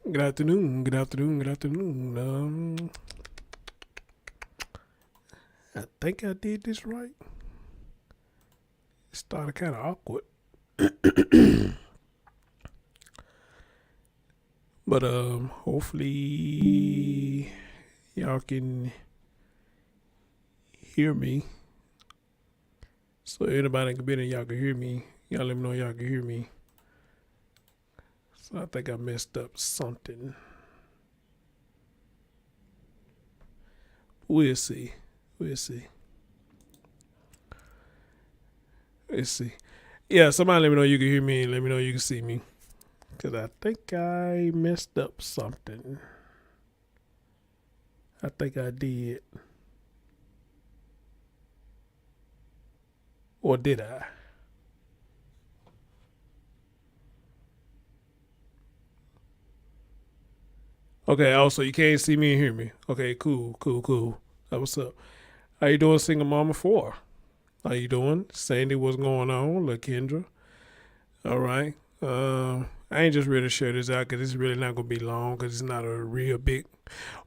Good afternoon. Good afternoon. Good afternoon. I think I did this right. It started kind of awkward, but hopefully y'all can hear me. So anybody can be there, y'all can hear me. Y'all let me know y'all can hear me. So I think I messed up something. We'll see. We'll see. Let's see. Yeah, somebody let me know you can hear me and let me know you can see me. Because I think I messed up something. I think I did. Or did I? Okay, also you can't see me and hear me. Okay, cool. That what's up. How you doing, single mama 4? How you doing? Sandy, what's going on? LaKendra. All right. I ain't just ready to share this out because it's really not going to be long because it's not a real big...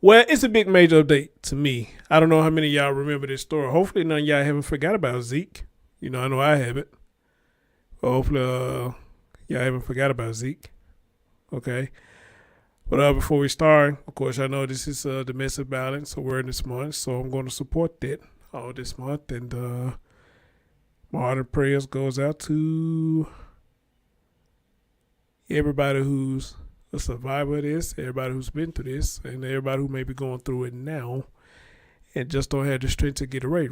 Well, it's a big major update to me. I don't know how many of y'all remember this story. Hopefully none of y'all haven't forgot about Zeke. You know I haven't. But hopefully y'all haven't forgot about Zeke. Okay. But before we start, of course, I know this is domestic violence awareness month, so I'm going to support that all this month. And my heart and prayers goes out to everybody who's a survivor of this, everybody who's been through this, and everybody who may be going through it now and just don't have the strength to get away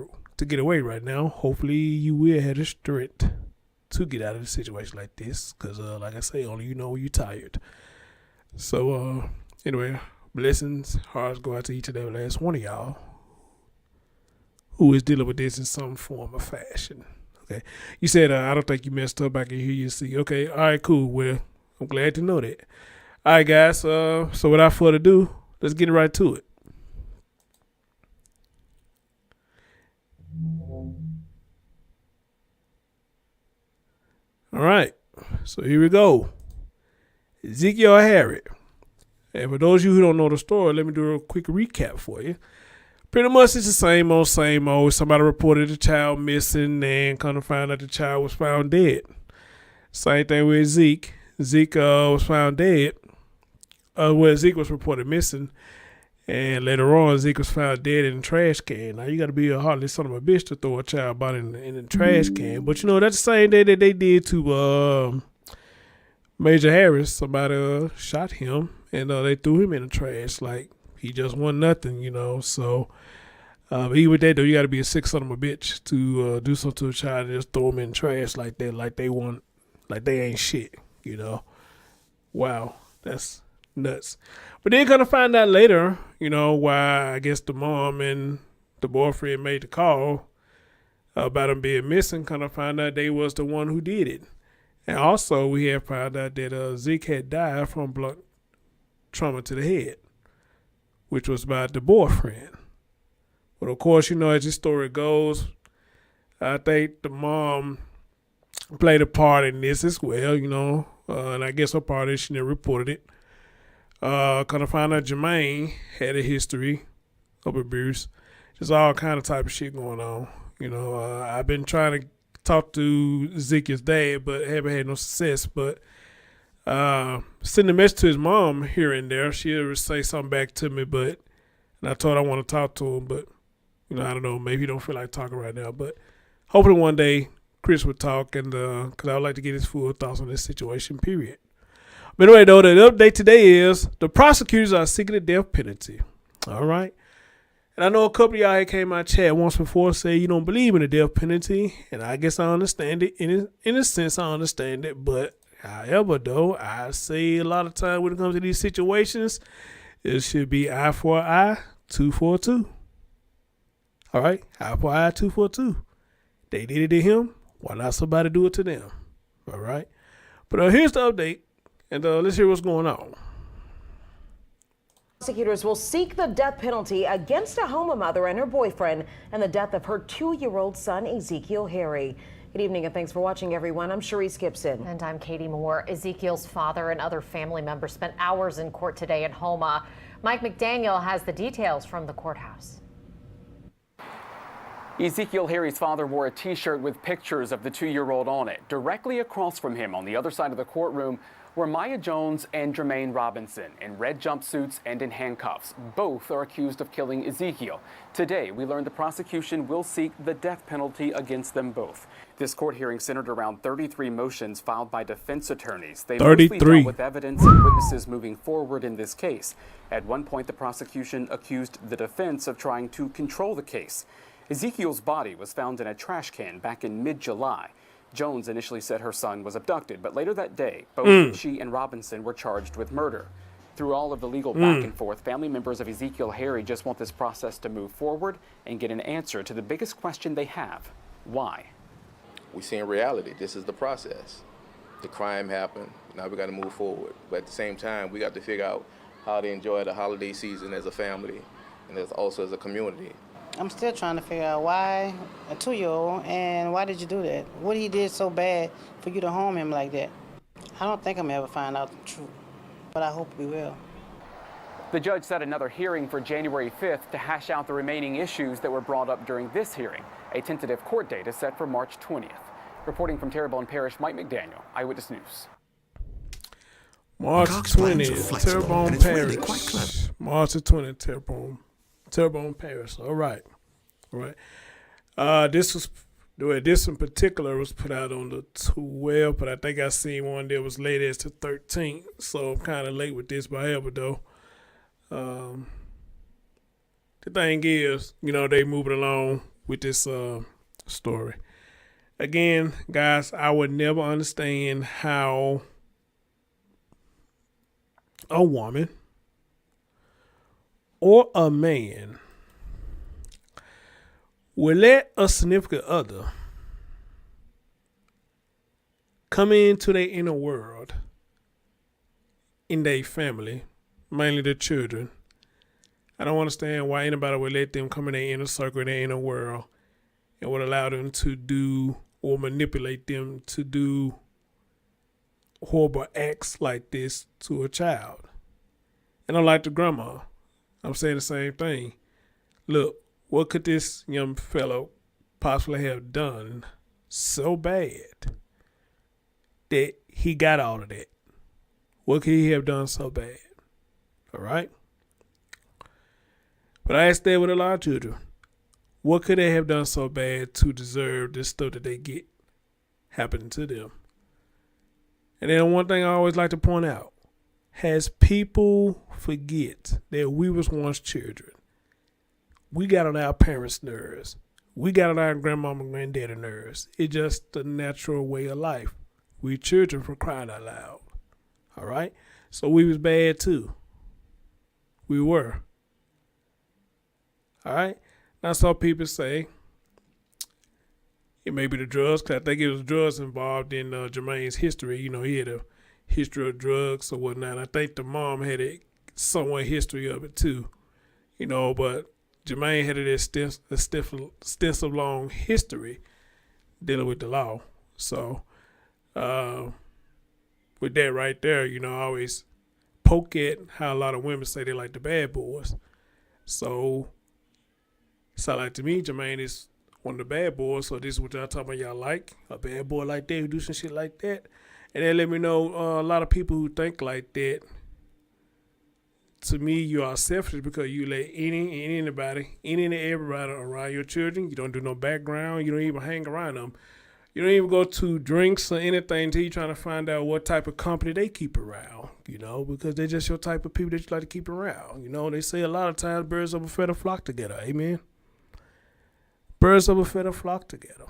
right now. Hopefully you will have the strength to get out of a situation like this because, like I say, only you know when you're tired. So, anyway, blessings, hearts go out to each and every last one of y'all who is dealing with this in some form or fashion. Okay. You said, I don't think you messed up. I can hear you see. Okay. All right, cool. Well, I'm glad to know that. All right, guys. So without further ado, let's get right to it. All right. So here we go. Ezekiel Harry. And for those of you who don't know the story, let me do a quick recap for you. Pretty much it's the same old. Somebody reported a child missing and kind of found out the child was found dead. Same thing with Zeke. Zeke was found dead. Zeke was reported missing. And later on, Zeke was found dead in a trash can. Now, you got to be a heartless son of a bitch to throw a child body in a trash can. But, that's the same day that they did to Major Harris. Somebody shot him, and they threw him in the trash. Like, he just won nothing, So, even with that, though, you got to be a sick son of a bitch to do something to a child and just throw him in the trash like that, like they ain't shit, Wow, that's nuts. But then kind of find out later, why I guess the mom and the boyfriend made the call about him being missing. Kind of find out they was the one who did it. And also we have found out that Zeke had died from blunt trauma to the head, which was by the boyfriend. But of course, as this story goes, I think the mom played a part in this as well, and I guess her part is she never reported it. Kind of find out Jermaine had a history of abuse. Just all kind of type of shit going on. I've been trying to talk to Ezekiel's dad, but haven't had no success. But sending a message to his mom here and there, she'll say something back to me. And I told her I want to talk to him, but I don't know. Maybe he don't feel like talking right now. But hopefully one day Chris would talk, and because I would like to get his full thoughts on this situation. Period. But anyway, though, the update today is the prosecutors are seeking the death penalty. All right. And I know a couple of y'all came in my chat once before say you don't believe in the death penalty. And I guess I understand it. In a sense, I understand it. But however, though, I say a lot of time when it comes to these situations, it should be eye for eye, tooth for a tooth. All right. Eye for eye, tooth for a tooth. They did it to him. Why not somebody do it to them? All right. But here's the update. And let's hear what's going on. Prosecutors will seek the death penalty against a Houma mother and her boyfriend and the death of her 2-year-old son, Ezekiel Harry. Good evening and thanks for watching, everyone. I'm Sharice Gibson. And I'm Katie Moore. Ezekiel's father and other family members spent hours in court today in Houma. Mike McDaniel has the details from the courthouse. Ezekiel Harry's father wore a T-shirt with pictures of the 2-year-old on it. Directly across from him on the other side of the courtroom were Maya Jones and Jermaine Robinson in red jumpsuits and in handcuffs. Both are accused of killing Ezekiel. Today, we learned the prosecution will seek the death penalty against them both. This court hearing centered around 33 motions filed by defense attorneys. They mostly dealt with evidence and witnesses moving forward in this case. At one point, the prosecution accused the defense of trying to control the case. Ezekiel's body was found in a trash can back in mid-July. Jones initially said her son was abducted, but later that day, both she and Robinson were charged with murder. Through all of the legal back and forth, family members of Ezekiel Harry just want this process to move forward and get an answer to the biggest question they have: why? We see in reality, this is the process. The crime happened, now we got to move forward. But at the same time, we got to figure out how to enjoy the holiday season as a family and also as a community. I'm still trying to figure out why a 2-year-old, and why did you do that? What he did so bad for you to harm him like that? I don't think I'm ever find out the truth, but I hope we will. The judge set another hearing for January 5th to hash out the remaining issues that were brought up during this hearing. A tentative court date is set for March 20th. Reporting from Terrebonne Parish, Mike McDaniel, Eyewitness News. March 20th, Terrebonne Parish. March 20th, Terrebonne Parish. All right. This in particular was put out on the 12th, but I think I seen one that was late as the 13th, so I'm kind of late with this. But however, though, the thing is, they moving along with this story. Again, guys, I would never understand how a woman or a man will let a significant other come into their inner world in their family, mainly the children. I don't understand why anybody would let them come in their inner circle, in their inner world, and would allow them to do or manipulate them to do horrible acts like this to a child. And I'm like the grandma. I'm saying the same thing. Look, what could this young fellow possibly have done so bad that he got all of that? What could he have done so bad? All right? But I asked that with a lot of children. What could they have done so bad to deserve this stuff that they get happening to them? And then one thing I always like to point out, as people forget that we was once children, we got on our parents' nerves. We got on our grandmama and granddaddy nerves. It's just the natural way of life. We children, for crying out loud. All right? So we was bad too. We were. All right? Now some people say it may be the drugs, because I think it was drugs involved in Jermaine's history. He had a history of drugs or whatnot. I think the mom had a somewhat history of it too. But Jermaine had an extensive long history dealing with the law. So with that right there, I always poke at how a lot of women say they like the bad boys. So like to me, Jermaine is one of the bad boys. So this is what y'all talking about. Y'all like a bad boy like that who do some shit like that. And then let me know, a lot of people who think like that, to me, you are selfish because you let any and everybody around your children. You don't do no background. You don't even hang around them. You don't even go to drinks or anything until you're trying to find out what type of company they keep around, because they're just your type of people that you like to keep around. They say a lot of times birds of a feather flock together. Amen. Birds of a feather flock together.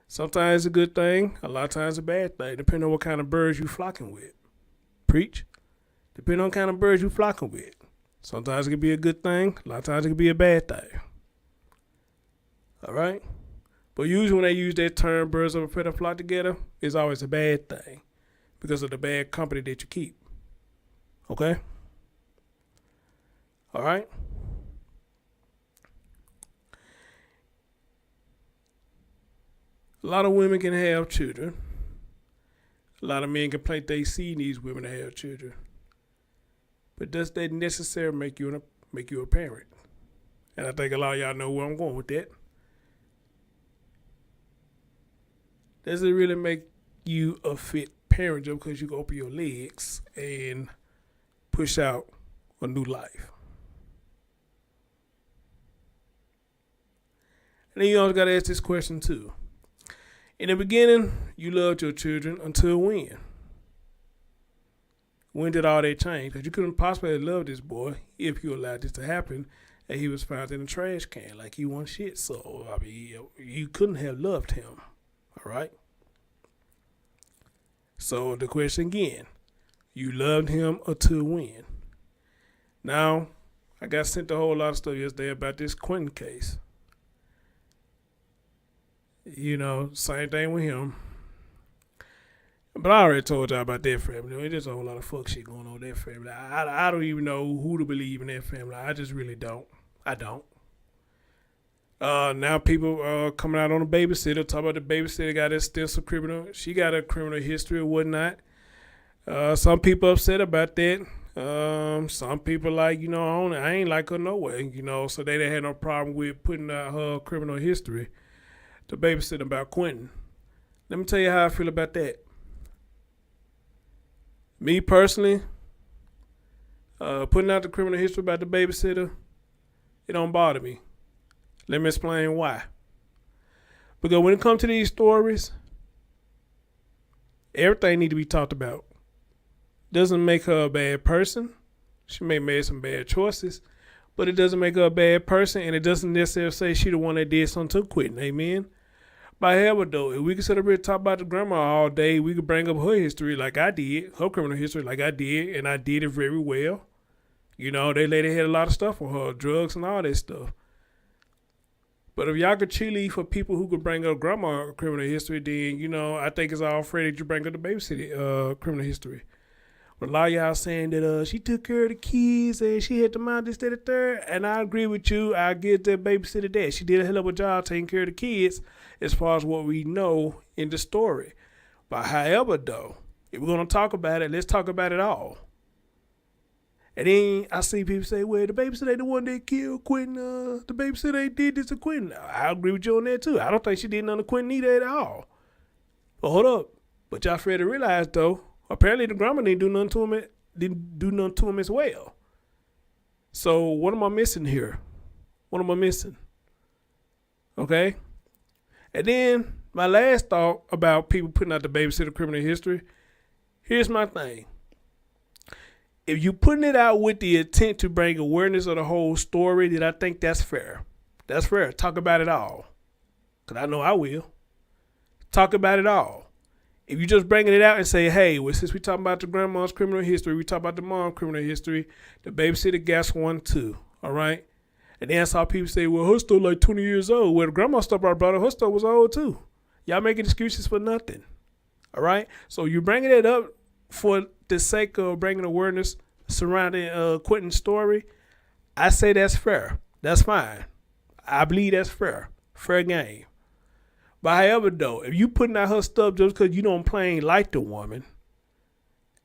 Sometimes it's a good thing, a lot of times a bad thing, depending on what kind of birds you flocking with. Preach. Depending on what kind of birds you flocking with. Sometimes it can be a good thing, a lot of times it can be a bad thing. All right? But usually when they use that term, birds of a feather flock together, it's always a bad thing because of the bad company that you keep. Okay? All right? A lot of women can have children. A lot of men complain they see these women that have children. But does that necessarily make you a parent? And I think a lot of y'all know where I'm going with that. Does it really make you a fit parent just because you go open your legs and push out a new life? And then you also got to ask this question too. In the beginning, you loved your children until when? When did all that change? Because you couldn't possibly love this boy if you allowed this to happen and he was found in a trash can like he wasn't shit. So, I mean, you couldn't have loved him. All right? So, the question again, you loved him until when? Now, I got sent a whole lot of stuff yesterday about this Quentin case. You know, same thing with him. But I already told y'all about that family. There's a whole lot of fuck shit going on with that family. I don't even know who to believe in that family. I just really don't. I don't. Now people coming out on the babysitter, talk about the babysitter got extensive criminal. She got a criminal history or whatnot. Some people upset about that. Some people like, you know, I ain't like her no way, you know, so they didn't have no problem with putting out her criminal history. The babysitter about Quentin. Let me tell you how I feel about that. Me personally, putting out the criminal history about the babysitter, it don't bother me. Let me explain why. Because when it comes to these stories, everything need to be talked about. Doesn't make her a bad person. She may have made some bad choices, but it doesn't make her a bad person, and it doesn't necessarily say she the one that did something to Quentin. Amen. But however, though, if we could sit up here and talk about the grandma all day, we could bring up her history like I did, her criminal history like I did, and I did it very well. You know, that lady had a lot of stuff on her, drugs and all that stuff. But if y'all could cheerlead for people who could bring up grandma criminal history, then, you know, I think it's all fair that you bring up the babysitter criminal history. But a lot of y'all saying that she took care of the kids and she had the mind this, that, the third. And I agree with you. I give that babysitter that. She did a hell of a job taking care of the kids as far as what we know in the story. But however, though, if we're going to talk about it, let's talk about it all. And then I see people say, well, the babysitter ain't the one that killed Quentin. The babysitter ain't did this to Quentin. I agree with you on that, too. I don't think she did nothing to Quentin either at all. But hold up. But y'all fair to realize, though, apparently the grandma didn't do nothing to him as well. So what am I missing here? What am I missing? Okay? And then my last thought about people putting out the babysitter criminal history, here's my thing. If you putting it out with the intent to bring awareness of the whole story, then I think that's fair. That's fair. Talk about it all. Because I know I will. Talk about it all. If you just bringing it out and say, hey, well, since we talking about the grandma's criminal history, we talk about the mom's criminal history, the babysitter got one too, all right? And then that's how people say, well, her stuff like 20 years old. Well, the grandma's stuff I brought her stuff was old too. Y'all making excuses for nothing, all right? So you're bringing it up for the sake of bringing awareness surrounding Quentin's story. I say that's fair. That's fine. I believe that's fair. Fair game. But however, though, if you putting out her stuff just because you don't plain like the woman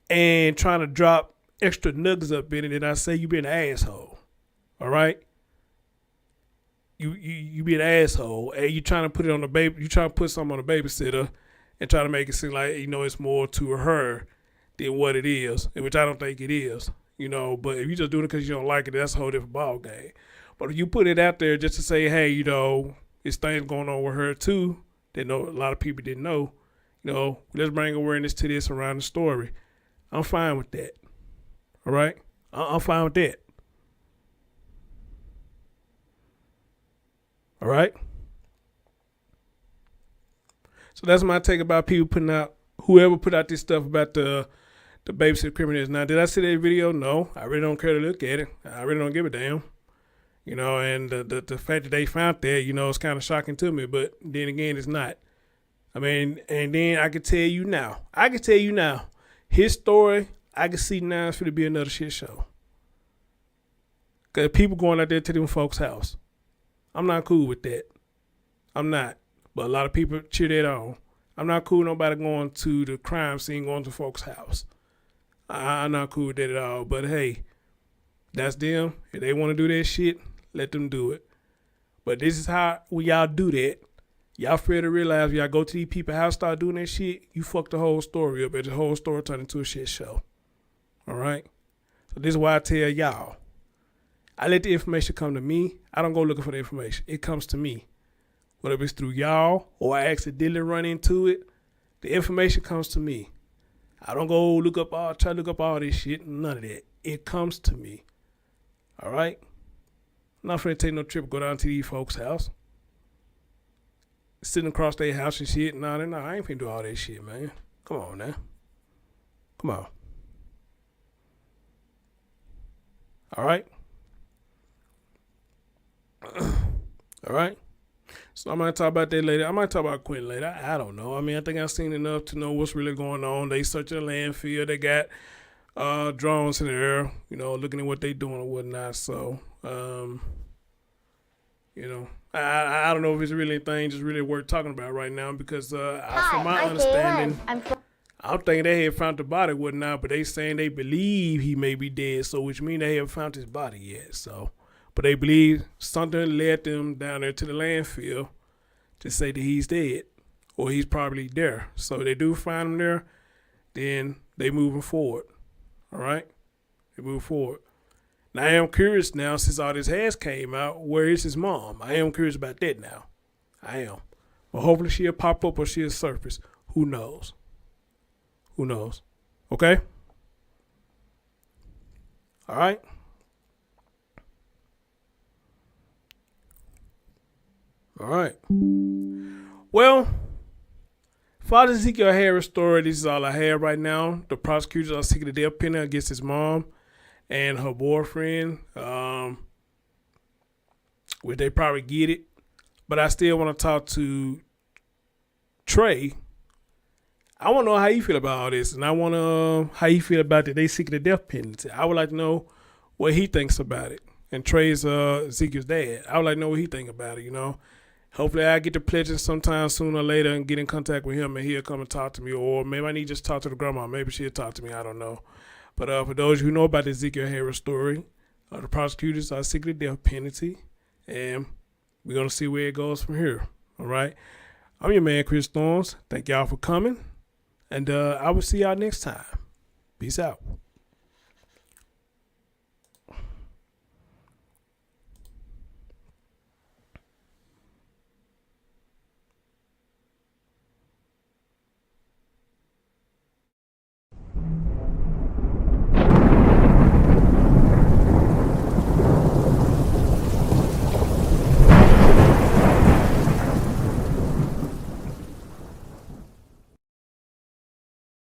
and trying to drop extra nuggets up in it, then I say you be an asshole. All right? You be an asshole, and you trying to put it on the baby. You trying to put something on the babysitter and try to make it seem like, you know, it's more to her than what it is, which I don't think it is. You know, but if you just doing it because you don't like it, that's a whole different ball game. But if you put it out there just to say, hey, you know, there's things going on with her too, that a lot of people didn't know, you know, let's bring awareness to this around the story. I'm fine with that. All right? I'm fine with that. All right? So that's my take about people putting out, whoever put out this stuff about the babysitter criminals. Now, did I see that video? No. I really don't care to look at it. I really don't give a damn. You know, and the fact that they found that, you know, it's kind of shocking to me. But then again, it's not. I mean, and then I can tell you now. His story, I can see now it's going to be another shit show. Because people going out there to them folks' house. I'm not cool with that. I'm not. But a lot of people cheer that on. I'm not cool with nobody going to the crime scene, going to folks' house. I'm not cool with that at all. But hey, that's them. If they want to do that shit, let them do it. But this is how when y'all do that, y'all fail to realize when y'all go to these people's house, start doing that shit, you fuck the whole story up, and the whole story turn into a shit show. All right? So this is why I tell y'all, I let the information come to me. I don't go looking for the information. It comes to me. Whether it's through y'all or I accidentally run into it, the information comes to me. I don't go try to look up all this shit. None of that. It comes to me. All right? I'm not finna take no trip, go down to these folks' house. Sitting across their house and shit. Nah, I ain't finna do all that shit, man. Come on now. Come on. All right? All right? So I might talk about that later. I might talk about Quentin later. I don't know. I mean, I think I've seen enough to know what's really going on. They searching the landfill. They got drones in the air, looking at what they doing or whatnot. So, I don't know if it's really anything just really worth talking about right now because from my understanding, I'm thinking they have found the body or whatnot, but they saying they believe he may be dead, so which means they haven't found his body yet. So, but they believe something led them down there to the landfill to say that he's dead or he's probably there. So they do find him there, then they moving forward. All right? They move forward. Now, I am curious now, since all this has came out, where is his mom? I am curious about that now. I am. But hopefully she'll pop up or she'll surface. Who knows? Who knows? Okay? All right? All right. Well, Father Ezekiel Harry's story, this is all I have right now. The prosecutors are seeking the death penalty against his mom and her boyfriend, which they probably get it. But I still want to talk to Trey. I want to know how you feel about all this, and I want to know how you feel about that they seeking the death penalty. I would like to know what he thinks about it. And Trey's Ezekiel's dad. I would like to know what he thinks about it, Hopefully I get the pleasure sometime sooner or later and get in contact with him and he'll come and talk to me. Or maybe I need to just talk to the grandma. Maybe she'll talk to me. I don't know. But for those who know about the Ezekiel Harry story, the prosecutors are seeking the death penalty. And we're going to see where it goes from here. All right. I'm your man, Chris Thorns. Thank y'all for coming. And I will see y'all next time. Peace out.